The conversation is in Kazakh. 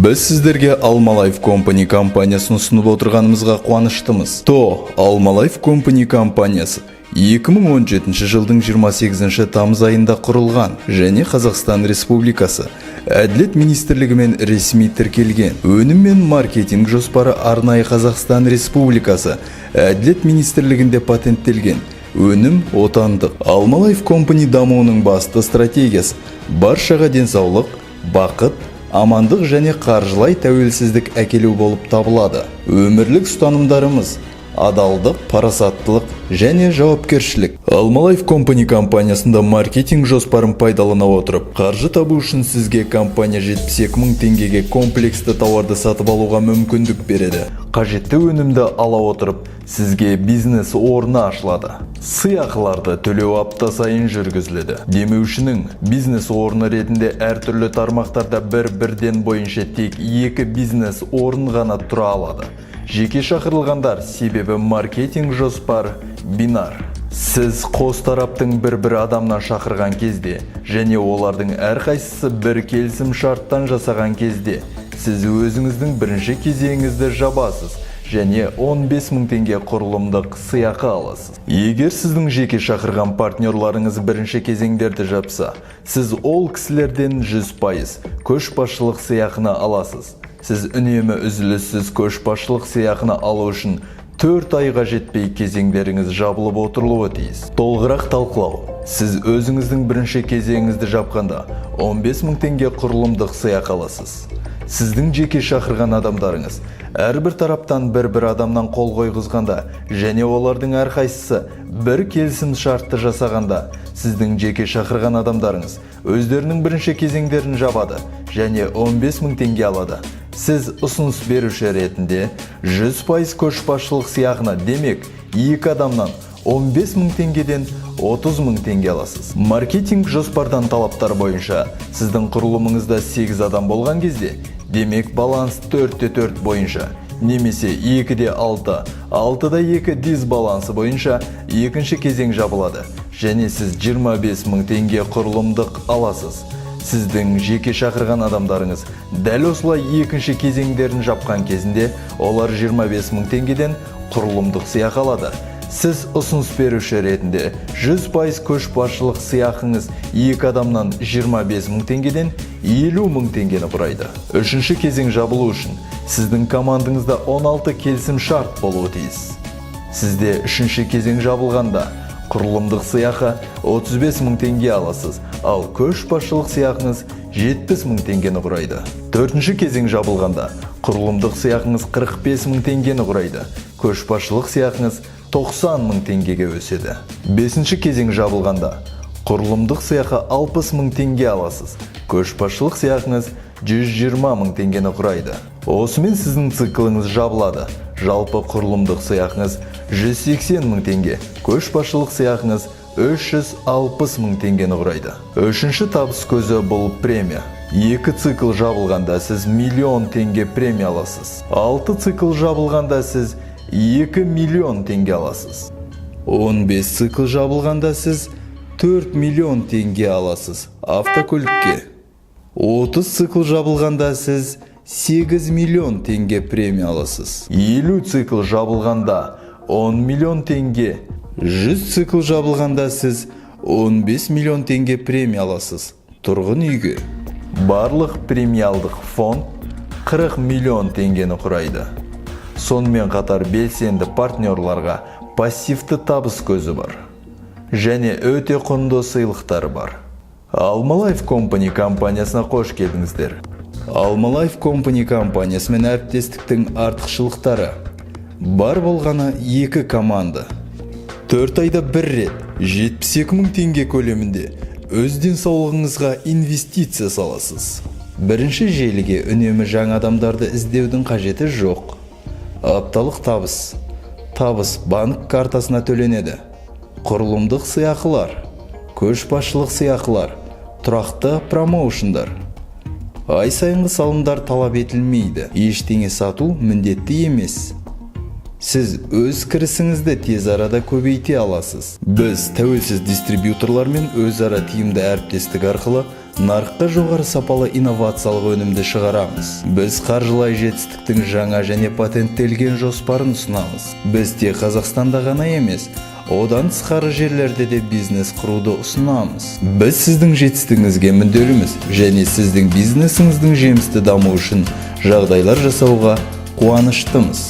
Біз сіздерге Alma Life Company компаниясын ұсынып отырғанымызға қуаныштымыз. Alma Life Company компаниясы 2017 жылдың 28 тамыз айында құрылған және Қазақстан Республикасы Әділет Министрлігімен ресми тіркелген. Өнім мен маркетинг жоспары арнайы Қазақстан Республикасы Әділет Министрлігінде патенттелген. Өнім отандық. Alma Life Company дамуының басты стратегиясы баршаға денсаулық, бақыт, амандық және қаржылай тәуелсіздік әкелу болып табылады. Өмірлік ұстанымдарымыз адалдық, парасаттылық және жауапкершілік. Alma Life Company компаниясында маркетинг жоспарын пайдалана отырып, қаржы табу үшін сізге компания 72 мың теңгеге комплексті тауарды сатып алуға мүмкіндік береді. Қажетті өнімді ала отырып, сізге бизнес орны ашылады. Сыйақыларды төлеу апта сайын жүргізіледі. Демеушінің бизнес орны ретінде әртүрлі тармақтарда бір-бірден бойынша тек 2 бизнес орын ғана тұра алады. Жеке шақырылғандар себебі маркетинг жоспар бинар. Сіз қос тараптың бір адамнан шақырған кезде және олардың әрқайсысы бір келісім шарттан жасаған кезде сіз өзіңіздің бірінші кезеңіңізді жабасыз және 15 мың теңге құрылымдық сыйақы аласыз. Егер сіздің жеке шақырған партнерларыңыз бірінші кезеңдерді жапса, сіз ол кісілерден 100% көшбасшылық сыйақыны аласыз. Сіз үнемі үзіліссіз көшбасшылық сыйақыны алу үшін 4 айға жетпей кезеңдеріңіз жабылып отырылуы тиіс. Толығырақ талқылау. Сіз өзіңіздің бірінші кезеңіңізді жапқанда 15 мың теңге құрылымдық сыйақы аласыз. Сіздің жеке шақырған адамдарыңыз әрбір тараптан бір адамнан қол қойғызғанда және олардың әрқайсысы бір келісім шартты жасағанда, сіздің жеке шақырған адамдарыңыз өздерінің бірінші кезеңдерін жабады және 15 мың теңге алады. Сіз ұсыныс беруші ретінде 100% көшбасшылық сыйақыны, демек 2 адамнан 15 мың теңгеден 30 мың теңге аласыз. Маркетинг жоспардан талаптар бойынша сіздің құрылымыңызда 8 адам болған кезде, демек баланс 4-4 бойынша, немесе 2-6, 6-2 дисбалансы бойынша екінші кезең жабылады және сіз 25 мың теңге құрылымдық аласыз. Сіздің жеке шақырған адамдарыңыз дәл осылай екінші кезеңдерін жапқан кезінде олар 25 мың теңгеден құрылымдық сыйақы алады. Сіз ұсыныс беруші ретінде 100% көшбасшылық сыйақыңыз 2 адамнан 25 мың теңгеден 50 мың теңгені құрайды. Үшінші кезең жабылу үшін сіздің командаңызда 16 келісім шарт болуы тиіс. Сізде үшінші кезең жабылғанда құрылымдық сыйақы 35 мың теңге аласыз, ал көшбасшылық сыйақыңыз 70 мың теңгені құрайды. Төртінші кезең жабылғанда құрылымдық сыйақыңыз 45 мың теңгені құрайды, көшбасшылық сыйақыңыз 90 мың теңгеге өседі. Бесінші кезең жабылғанда құрылымдық сыйақы 60 мың теңге аласыз, көшбасшылық сыйақыңыз 120 мың теңгені құрайды. Осымен сіздің цикліңіз жабылады. Жалпы құрылымдық сыйақыңыз 180 мың теңге, көшбасшылық сыйақыңыз 360 мың теңгені құрайды. Үшінші табыс көзі бұл премия. 2 цикл жабылғанда сіз 1 миллион теңге премия аласыз. 6 цикл жабылғанда сіз 2 миллион теңге аласыз. 15 цикл жабылғанда сіз 4 миллион теңге аласыз автокөлікке. 30 цикл жабылғанда сіз 8 миллион теңге премия аласыз. 50 цикл жабылғанда 10 миллион теңге. 100 цикл жабылғанда сіз 15 миллион теңге премия аласыз тұрғын үйге. Барлық премиалдық фонд 40 миллион теңгені құрайды. Сонымен қатар белсенді партнерларға пассивті табыс көзі бар және өте құнды сыйлықтар бар. Alma Life Company компаниясына қош келдіңіздер. Alma Life Company компаниясымен әріптестіктің артықшылықтары. Бар болғаны 2 команда. 4 айда бір рет 72 мың теңге көлемінде өз денсаулығыңызға инвестиция саласыз. Бірінші желіге үнемі жаңа адамдарды іздеудің қажеті жоқ. Апталық табыс. Табыс банк картасына төленеді. Құрылымдық сыйақылар, көшбасшылық сыйақылар, тұрақты промоушндар. Ай сайынғы салымдар талап етілмейді. Ештеңе сату міндетті емес. Сіз өз кірісіңізді тез арада көбейте аласыз. Біз тәуелсіз дистрибьюторлармен өзара тиімді әріптестік арқылы нарыққа жоғары сапалы инновациялық өнімді шығарамыз. Біз қаржылай жетістіктің жаңа және патенттелген жоспарын ұсынамыз. Біз тек Қазақстанда ғана емес, одан тысқары жерлерде де бизнес құруды ұсынамыз. Біз сіздің жетістігіңізге мүдделіміз және сіздің бизнесіңіздің жемісті дамуы үшін жағдайлар жасауға қуаныштымыз.